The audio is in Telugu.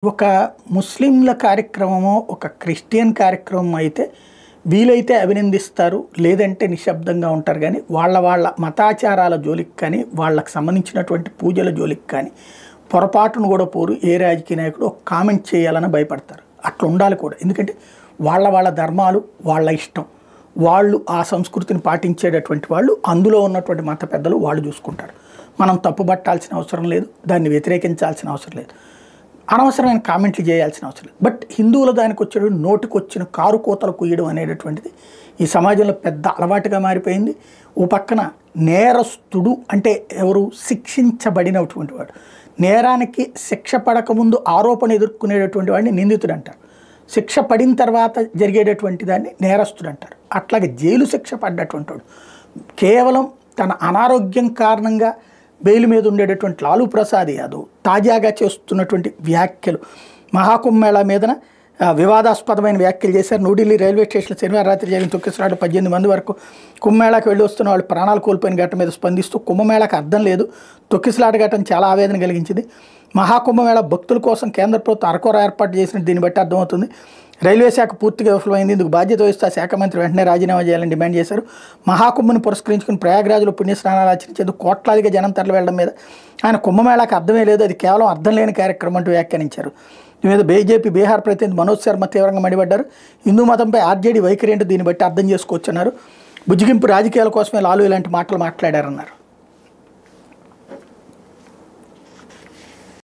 ఒక ముస్లింల కార్యక్రమమో, ఒక క్రిస్టియన్ కార్యక్రమం అయితే వీలైతే అభినందిస్తారు. లేదంటే నిశ్శబ్దంగా ఉంటారు గానీ, వాళ్ళ మతాచారాల జోలికి కానీ, వాళ్ళకి సంబంధించినటువంటి పూజల జోలికి కానీ, పొరపాటును కూడా పోరు. ఏ రాజకీయ నాయకుడు ఒక కామెంట్ చేయాలని భయపడతారు. అట్లా ఉండాలి కూడా. ఎందుకంటే వాళ్ళ ధర్మాలు వాళ్ళ ఇష్టం. వాళ్ళు ఆ సంస్కృతిని పాటించేటటువంటి వాళ్ళు, అందులో ఉన్నటువంటి మత పెద్దలు వాళ్ళు చూసుకుంటారు. మనం తప్పుబట్టాల్సిన అవసరం లేదు. దాన్ని వ్యతిరేకించాల్సిన అవసరం లేదు. అనవసరమైన కామెంట్లు చేయాల్సిన అవసరం లేదు. బట్ హిందువుల దానికి వచ్చేటప్పుడు నోటికొచ్చిన కారు కోతలు కుయ్యడం అనేటటువంటిది ఈ సమాజంలో పెద్ద అలవాటుగా మారిపోయింది. ఓ పక్కన నేరస్తుడు అంటే ఎవరు? శిక్షించబడినటువంటి వాడు. నేరానికి శిక్ష పడకముందు ఆరోపణ ఎదుర్కొనేటటువంటి వాడిని నిందితుడు అంటారు. శిక్ష పడిన తర్వాత జరిగేటటువంటి దాన్ని నేరస్తుడు అంటారు. అట్లాగే జైలు శిక్ష పడ్డటువంటి వాడు కేవలం తన అనారోగ్యం కారణంగా బెయిల్ మీద ఉండేటటువంటి లాలూ ప్రసాద్ యాదవ్ తాజాగా చేస్తున్నటువంటి వ్యాఖ్యలు, మహాకుంభమేళా మీదన వివాదాస్పదమైన వ్యాఖ్యలు చేశారు. న్యూఢిల్లీ రైల్వే స్టేషన్లో శనివారం రాత్రి జరిగిన తొక్కిసలాట 18 మంది వరకు కుంభమేళాకు వెళ్ళి వస్తున్న వాళ్ళు ప్రాణాలు కోల్పోయిన ఘటన మీద స్పందిస్తూ కుంభమేళాకు అర్థం లేదు, తొక్కిసలాట ఘటన చాలా ఆవేదన కలిగించింది. మహాకుంభమేళా భక్తుల కోసం కేంద్ర ప్రభుత్వం అరకొర ఏర్పాటు చేసిన దీన్ని బట్టి అర్థమవుతుంది. రైల్వే శాఖ పూర్తిగా విఫలమైంది. ఇందుకు బాధ్యత వహిస్తూ ఆ శాఖ మంత్రి వెంటనే రాజీనామా చేయాలని డిమాండ్ చేశారు. మహాకుంభను పురస్కరించుకుని ప్రయాగ్రాజ్లో పుణ్యస్నానాలు ఆచరించేందుకు కోట్లాదిగా జనం తరలి వెళ్లడం మీద ఆయన కుంభమేళాకు అర్థమే లేదు, అది కేవలం అర్థం లేని కార్యక్రమం అంటూ వ్యాఖ్యానించారు. దీని మీద బీజేపీ బీహార్ ప్రతినిధి మనోజ్ శర్మ తీవ్రంగా మండిపడ్డారు. హిందూ మతంపై ఆర్జేడీ వైఖరి ఏంటో దీన్ని బట్టి అర్థం చేసుకోవచ్చన్నారు. బుజ్జిగింపు రాజకీయాల కోసమే లాలూ ఇలాంటి మాటలు మాట్లాడారన్నారు.